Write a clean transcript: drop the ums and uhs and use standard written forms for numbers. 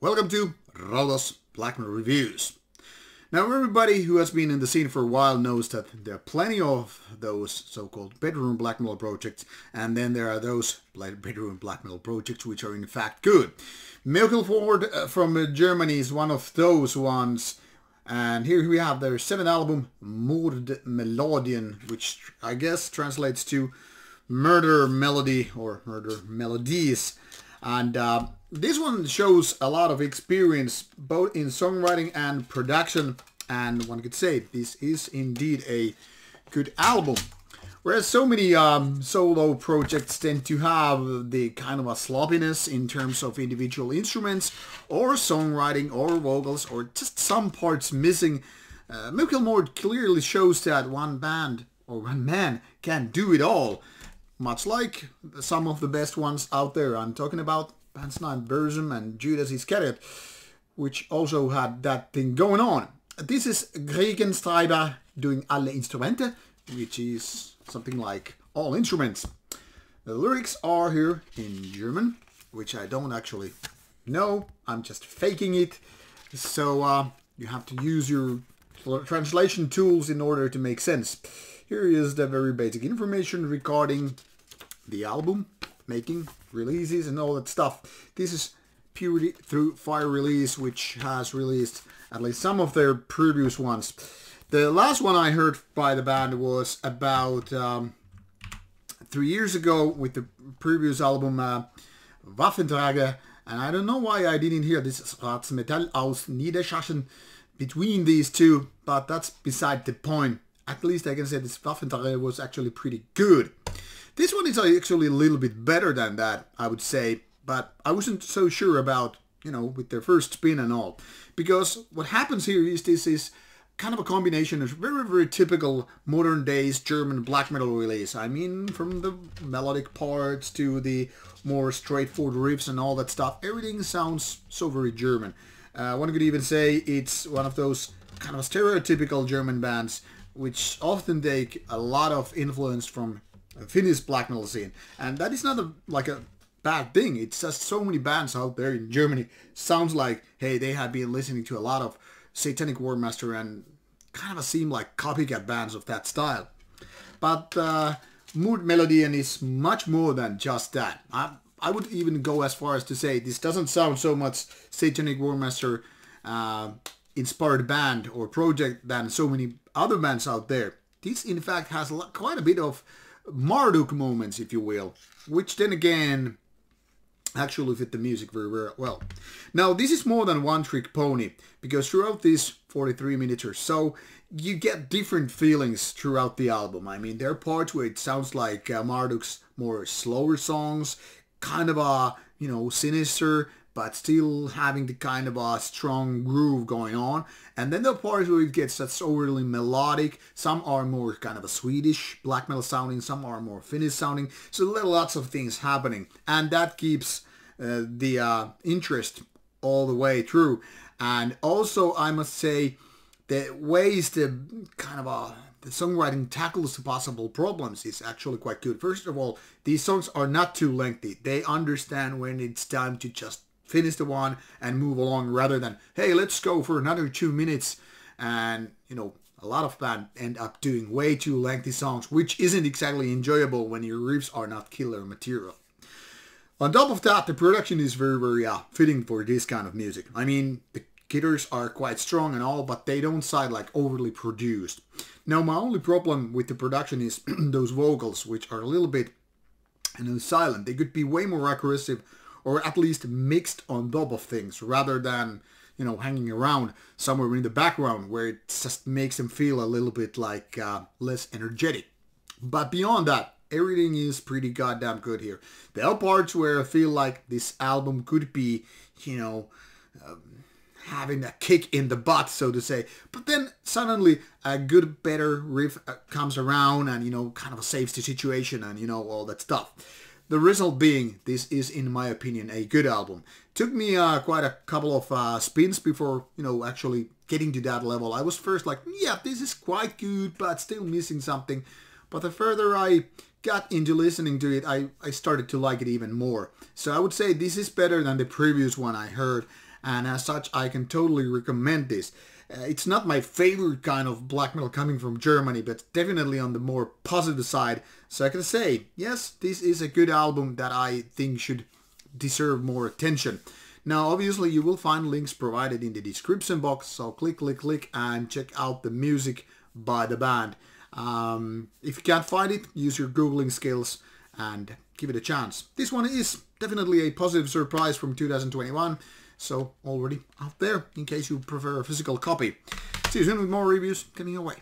Welcome to Rauta's Black Metal Reviews. Now everybody who has been in the scene for a while knows that there are plenty of those so-called bedroom black metal projects, and then there are those bedroom black metal projects which are in fact good. Meuchelmord from Germany is one of those ones, and here we have their 7th album, Mordmelodien, which I guess translates to murder melody or murder melodies. And this one shows a lot of experience both in songwriting and production, and one could say this is indeed a good album. Whereas so many solo projects tend to have the kind of a sloppiness in terms of individual instruments or songwriting or vocals or just some parts missing, Meuchelmord clearly shows that one band or one man can do it all. Much like some of the best ones out there. I'm talking about bands like Burzum and Judas Iscariot, which also had that thing going on. This is Gregenstreiber doing alle Instrumente, which is something like all instruments. The lyrics are here in German, which I don't actually know. I'm just faking it. So you have to use your translation tools in order to make sense. Here is the very basic information regarding the album, making, releases and all that stuff. This is Purity Through Fire release, which has released at least some of their previous ones. The last one I heard by the band was about 3 years ago with the previous album Waffentrager, and I don't know why I didn't hear this Ratsmetall aus Niedersachsen between these two, but that's beside the point. At least I can say this Waffentrager was actually pretty good. This one is actually a little bit better than that, I would say, but I wasn't so sure about, with their first spin and all. Because what happens here is this is kind of a combination of very, very typical modern days German black metal release. I mean, from the melodic parts to the more straightforward riffs and all that stuff, everything sounds so very German. One could even say it's one of those kind of stereotypical German bands which often take a lot of influence from the Finnish black metal scene. And that is not like a bad thing. It's just so many bands out there in Germany sounds like, hey, they have been listening to a lot of Satanic Warmaster and kind of seem like copycat bands of that style. But Mordmelodien is much more than just that. I would even go as far as to say this doesn't sound so much Satanic Warmaster inspired band or project than so many other bands out there. This in fact has quite a bit of Marduk moments, if you will, which then again actually fit the music very, very well. Now this is more than one trick pony, because throughout these 43 minutes or so you get different feelings throughout the album. I mean, there are parts where it sounds like Marduk's more slower songs, kind of a, sinister, but still having the kind of a strong groove going on. And then the parts where it gets that's overly melodic. Some are more kind of a Swedish black metal sounding, some are more Finnish sounding. So there are lots of things happening. And that keeps the interest all the way through. And also, I must say, the ways the kind of the songwriting tackles the possible problems is actually quite good. First of all, these songs are not too lengthy. They understand when it's time to just finish the one and move along, rather than, hey, let's go for another 2 minutes. And, a lot of bands end up doing way too lengthy songs, which isn't exactly enjoyable when your riffs are not killer material. On top of that, the production is very, very fitting for this kind of music. I mean, the guitars are quite strong and all, but they don't sound like overly produced. Now, my only problem with the production is those vocals, which are a little bit, silent. They could be way more aggressive, or at least mixed on top of things, rather than, hanging around somewhere in the background where it just makes them feel a little bit like less energetic. But beyond that, everything is pretty goddamn good here. There are parts where I feel like this album could be, having a kick in the butt, so to say. But then suddenly a good, better riff comes around and, kind of saves the situation and, all that stuff. The result being, this is, in my opinion, a good album. Took me quite a couple of spins before, actually getting to that level. I was first like, yeah, this is quite good, but still missing something. But the further I got into listening to it, I started to like it even more. So I would say this is better than the previous one I heard. and as such I can totally recommend this. It's not my favorite kind of black metal coming from Germany, but definitely on the more positive side. So I can say, yes, this is a good album that I think should deserve more attention. Now, obviously, you will find links provided in the description box, so click and check out the music by the band. If you can't find it, use your Googling skills and give it a chance. This one is definitely a positive surprise from 2021, so already out there in case you prefer a physical copy. See you soon with more reviews coming your way.